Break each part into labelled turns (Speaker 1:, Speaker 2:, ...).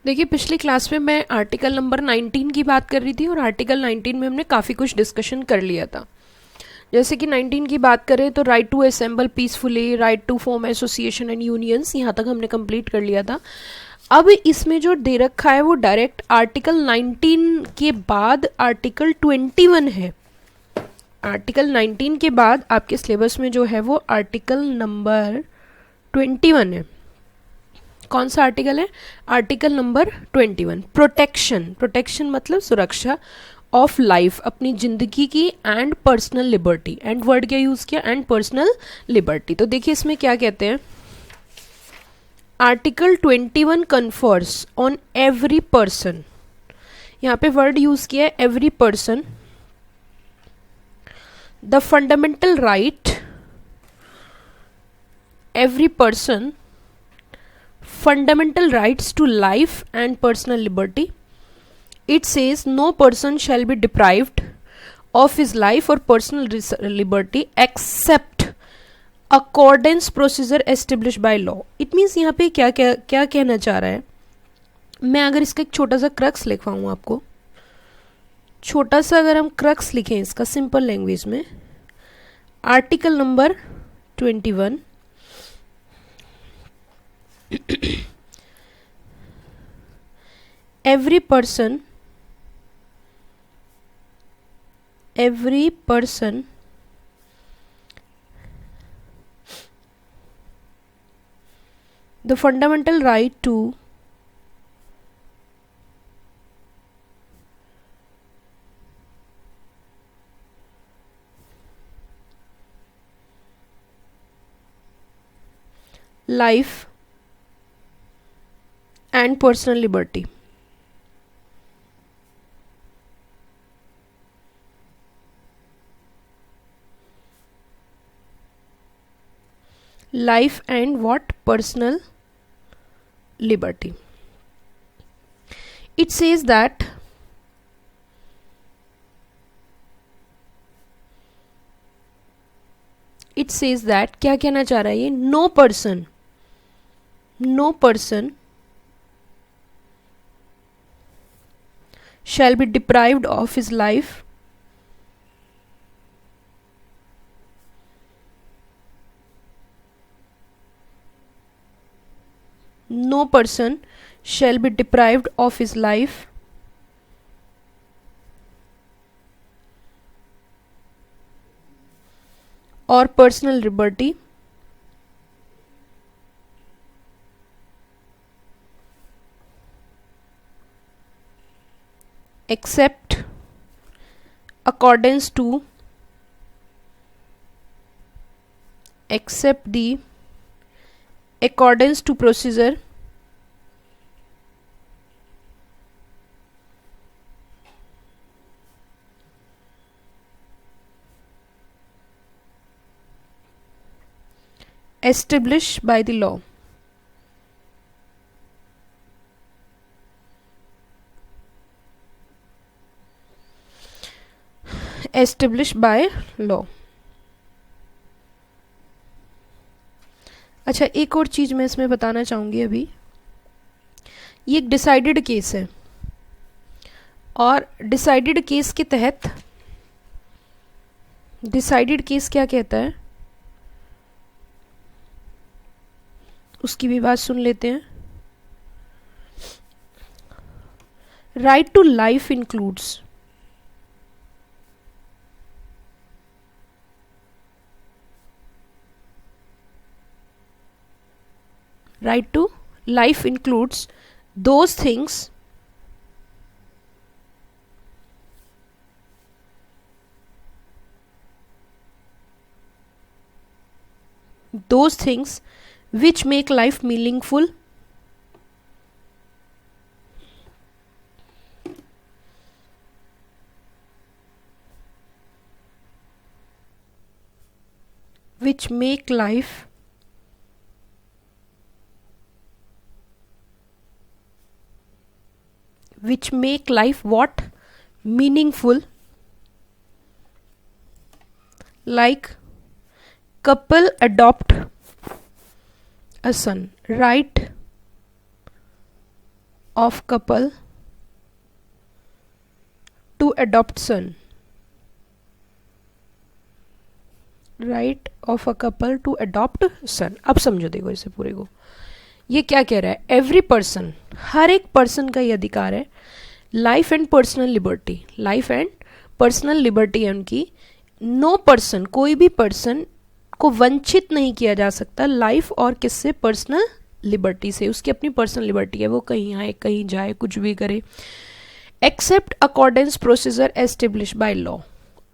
Speaker 1: देखिए, पिछली क्लास में मैं आर्टिकल नंबर 19 की बात कर रही थी और आर्टिकल 19 में हमने काफ़ी कुछ डिस्कशन कर लिया था। जैसे कि 19 की बात करें तो right to assemble peacefully, right to form association and unions, यहाँ तक हमने कंप्लीट कर लिया था। अब इसमें जो दे रखा है वो डायरेक्ट आर्टिकल 19 के बाद आर्टिकल 21 है। आर्टिकल 19 के बाद आपके सिलेबस में जो है वो आर्टिकल नंबर 21 है। कौन सा आर्टिकल है? Article number 21, protection. प्रोटेक्शन मतलब सुरक्षा ऑफ लाइफ, अपनी जिंदगी की, and personal liberty. And word क्या यूज किया? And personal liberty. तो देखिए इसमें क्या कहते हैं, article 21 confers on every person, यहाँ पे वर्ड यूज किया है every person, the fundamental right, every person fundamental rights to life and personal liberty. It says no person shall be deprived of his life or personal liberty except accordance procedure established by law. It means यहाँ पे क्या क्या क्या कहना चाह रहा है, मैं अगर इसका एक छोटा सा क्रक्स लिखवाऊँ आपको, छोटा सा अगर हम क्रक्स लिखें इसका सिंपल लैंग्वेज में, article number 21 every person the fundamental right to life and personal liberty. Life and what? Personal liberty. It says that क्या कहना चाह रहा है ये, no person shall be deprived of his life no person shall be deprived of his life or personal liberty except accordance to procedure established by the law. Established by law. अच्छा, एक और चीज़ मैं इसमें बताना चाहूँगी अभी, ये एक डिसाइडेड केस है और डिसाइडेड केस के तहत, डिसाइडेड केस क्या कहता है उसकी भी बात सुन लेते हैं। Right to life includes right to life includes those things which make life meaningful, which make life what? Meaningful. Like couple adopt a son, right of couple to adopt son. Right of a couple to adopt सन. अब समझो देखो इसे पूरे को. ये क्या कह रहा है? एवरी पर्सन, हर एक पर्सन का ये अधिकार है. Life and personal liberty, life and personal liberty है उनकी. नो पर्सन, कोई भी पर्सन को वंचित नहीं किया जा सकता लाइफ और किससे? पर्सनल लिबर्टी से. उसकी अपनी पर्सनल लिबर्टी है, वो कहीं आए कहीं जाए कुछ भी करे. Except accordance procedure establish by law.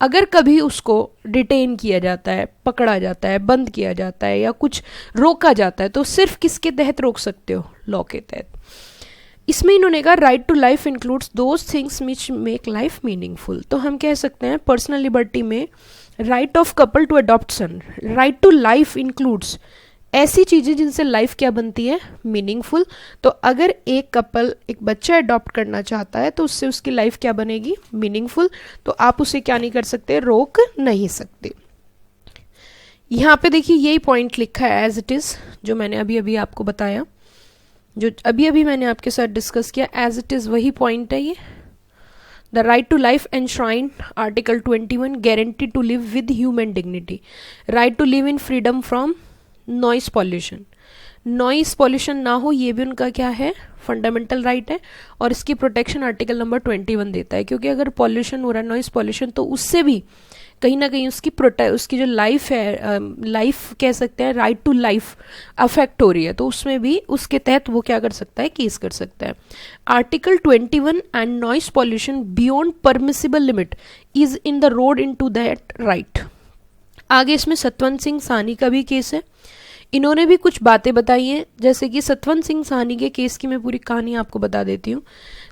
Speaker 1: अगर कभी उसको डिटेन किया जाता है, पकड़ा जाता है, बंद किया जाता है या कुछ रोका जाता है तो सिर्फ किसके तहत रोक सकते हो? लॉ के तहत. इसमें इन्होंने कहा right to life includes those things which make life meaningful. तो हम कह सकते हैं पर्सनल लिबर्टी में right of couple to adopt son, right to life includes ऐसी चीज़ें जिनसे लाइफ क्या बनती है? मीनिंगफुल. तो अगर एक कपल एक बच्चा अडॉप्ट करना चाहता है तो उससे उसकी लाइफ क्या बनेगी? मीनिंगफुल. तो आप उसे क्या नहीं कर सकते? रोक नहीं सकते. यहाँ पे देखिए यही पॉइंट लिखा है एज इट इज़, जो मैंने अभी अभी आपको बताया, जो अभी अभी मैंने आपके साथ डिस्कस किया, एज इट इज़ वही पॉइंट है ये. The right to life enshrined Article 21 guarantee to live with human dignity. Right to live in freedom from noise pollution. Noise pollution ना हो ये भी उनका क्या है? फंडामेंटल राइट है. और इसकी प्रोटेक्शन आर्टिकल नंबर 21 देता है, क्योंकि अगर पॉल्यूशन हो रहा है, नॉइस पॉल्यूशन, तो उससे भी कहीं ना कहीं उसकी जो लाइफ है, लाइफ कह सकते हैं, राइट टू लाइफ अफेक्ट हो रही है, तो उसमें भी उसके तहत वो क्या कर सकता है? केस कर सकता है. Article 21 and noise pollution beyond permissible limit is in the road in to that right. आगे इसमें सतवंत सिंह साहनी का भी केस है. इन्होंने भी कुछ बातें बताई हैं, जैसे कि सतवंत सिंह साहनी के केस की मैं पूरी कहानी आपको बता देती हूँ.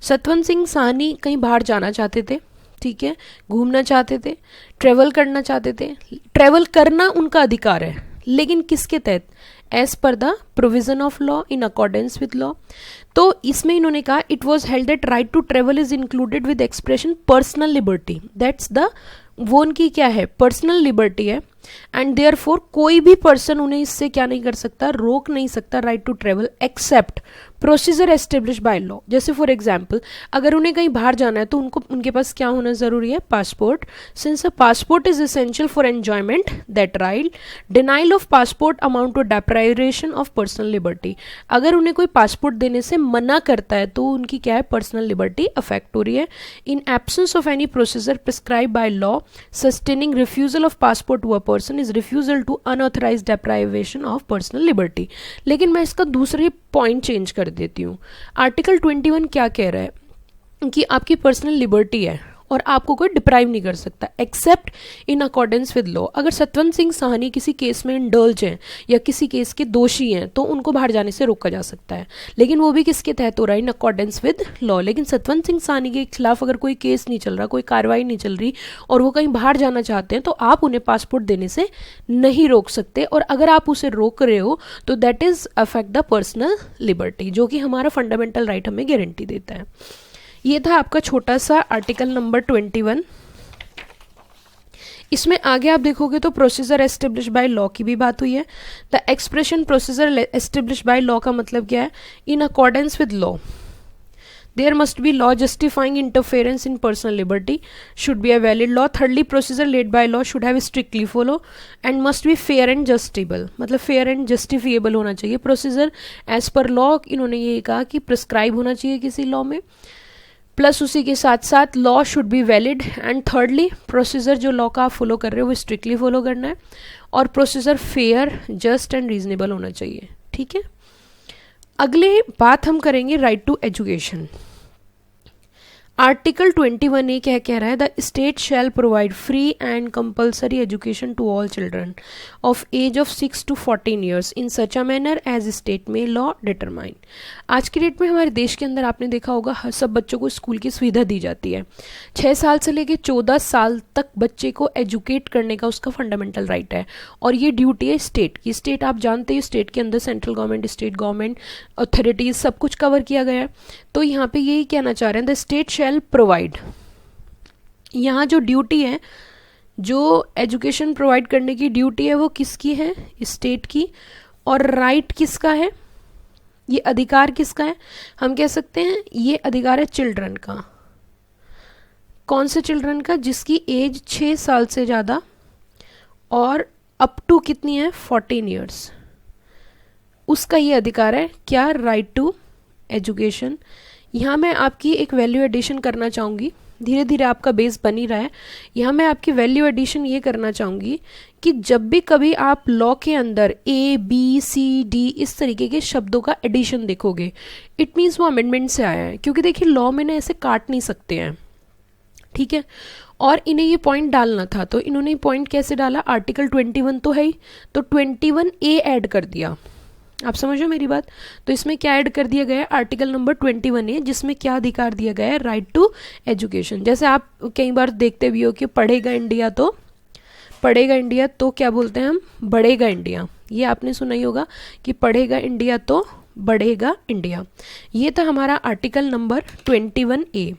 Speaker 1: सतवंत सिंह साहनी कहीं बाहर जाना चाहते थे, ठीक है, घूमना चाहते थे, ट्रेवल करना चाहते थे. ट्रेवल करना उनका अधिकार है, लेकिन किसके तहत? As per the provision of law, in accordance with law. तो इसमें इन्होंने कहा it was held that right to travel is included with expression personal liberty. That's the, वो उनकी क्या है? पर्सनल लिबर्टी है. एंड देयरफॉर कोई भी पर्सन उन्हें इससे क्या नहीं कर सकता? रोक नहीं सकता right to travel except procedure establish by law. जैसे फॉर एग्जाम्पल अगर उन्हें कहीं बाहर जाना है तो उनके पास क्या होना जरूरी है? Passport. Since a passport is essential for enjoyment that right, denial of passport amount to डेप्राइवेशन of personal liberty. अगर उन्हें कोई पासपोर्ट देने से मना करता है तो उनकी क्या है? पर्सनल लिबर्टी अफेक्ट हो रही है. In absence of any procedure prescribe by law sustaining refusal of passport to a person is refusal to unauthorised डेप्राइवेशन of personal liberty. लेकिन मैं इसका दूसरे पॉइंट चेंज कर देती हूँ. आर्टिकल 21 क्या कह रहा है? कि आपकी पर्सनल लिबर्टी है और आपको कोई डिप्राइव नहीं कर सकता accept in accordance with law. अगर सतवंत सिंह साहनी किसी केस में इंडल्ज हैं या किसी केस के दोषी हैं तो उनको बाहर जाने से रोका जा सकता है, लेकिन वो भी किसके तहत हो रहा है? इन अकॉर्डेंस विद लॉ. लेकिन सतवंत सिंह साहनी के खिलाफ अगर कोई केस नहीं चल रहा, कोई कार्रवाई नहीं चल रही और वो कहीं बाहर जाना चाहते हैं तो आप उन्हें पासपोर्ट देने से नहीं रोक सकते. और अगर आप उसे रोक रहे हो तो that is affect the personal liberty, जो कि हमारा फंडामेंटल राइट हमें गारंटी देता है. ये था आपका छोटा सा आर्टिकल नंबर 21. इसमें आगे आप देखोगे तो प्रोसीजर एस्टेब्लिश बाय लॉ की भी बात हुई है. The expression procedure establish by law का मतलब क्या है? इन accordance with law. There must be law justifying interference in personal liberty, should be a valid law. Thirdly procedure led by law should have strictly follow and must be fair and जस्टिबल. मतलब fair and justifiable होना चाहिए procedure as per law. इन्होंने ये कहा कि prescribe होना चाहिए किसी लॉ में, प्लस उसी के साथ साथ law should be valid. And thirdly procedure जो लॉ का आप फॉलो कर रहे हो वो स्ट्रिक्टली फॉलो करना है और procedure fair, just and reasonable होना चाहिए. ठीक है, अगले बात हम करेंगे right to education. Article 21A क्या कह रहा है? The state shall provide free and compulsory education to all children of age of 6 to 14 years in such a manner as state may law determine. आज की डेट में हमारे देश के अंदर आपने देखा होगा सब बच्चों को स्कूल की सुविधा दी जाती है. 6 साल से लेकर 14 साल तक बच्चे को एजुकेट करने का उसका फंडामेंटल राइट है और ये ड्यूटी है स्टेट की. स्टेट आप जानते हैं स्टेट के अंदर central government, state government, authorities सब कुछ कवर किया गया है. तो यहाँ पे यही कहना चाह रहे हैं द स्टेट शैल प्रोवाइड. यहाँ जो ड्यूटी है, जो एजुकेशन प्रोवाइड करने की ड्यूटी है वो किसकी है? स्टेट की. और राइट किसका है? ये अधिकार किसका है? हम कह सकते हैं ये अधिकार है चिल्ड्रन का। कौन से चिल्ड्रन का? जिसकी एज 6 साल से ज़्यादा और अप टू कितनी है? 14 ईयर्स, उसका ये अधिकार है। क्या? Right to education. यहाँ मैं आपकी एक वैल्यू एडिशन करना चाहूँगी, धीरे धीरे आपका बेस बन ही रहा है। यहाँ मैं आपकी वैल्यू एडिशन ये करना चाहूँगी कि जब भी कभी आप लॉ के अंदर A B C D इस तरीके के शब्दों का एडिशन देखोगे, इट मीन्स वो अमेंडमेंट से आया है। क्योंकि देखिए लॉ में ना ऐसे काट नहीं सकते हैं, ठीक है। और इन्हें ये पॉइंट डालना था, तो इन्होंने पॉइंट कैसे डाला? आर्टिकल 21 तो है ही, तो 21A ऐड कर दिया। आप समझो मेरी बात। तो इसमें क्या ऐड कर दिया गया है? आर्टिकल नंबर 21A, जिसमें क्या अधिकार दिया गया है? Right to education. जैसे आप कई बार देखते भी हो कि पढ़ेगा इंडिया तो क्या बोलते हैं हम? बढ़ेगा इंडिया। ये आपने सुना ही होगा कि पढ़ेगा इंडिया तो बढ़ेगा इंडिया। ये था हमारा आर्टिकल नंबर 21A।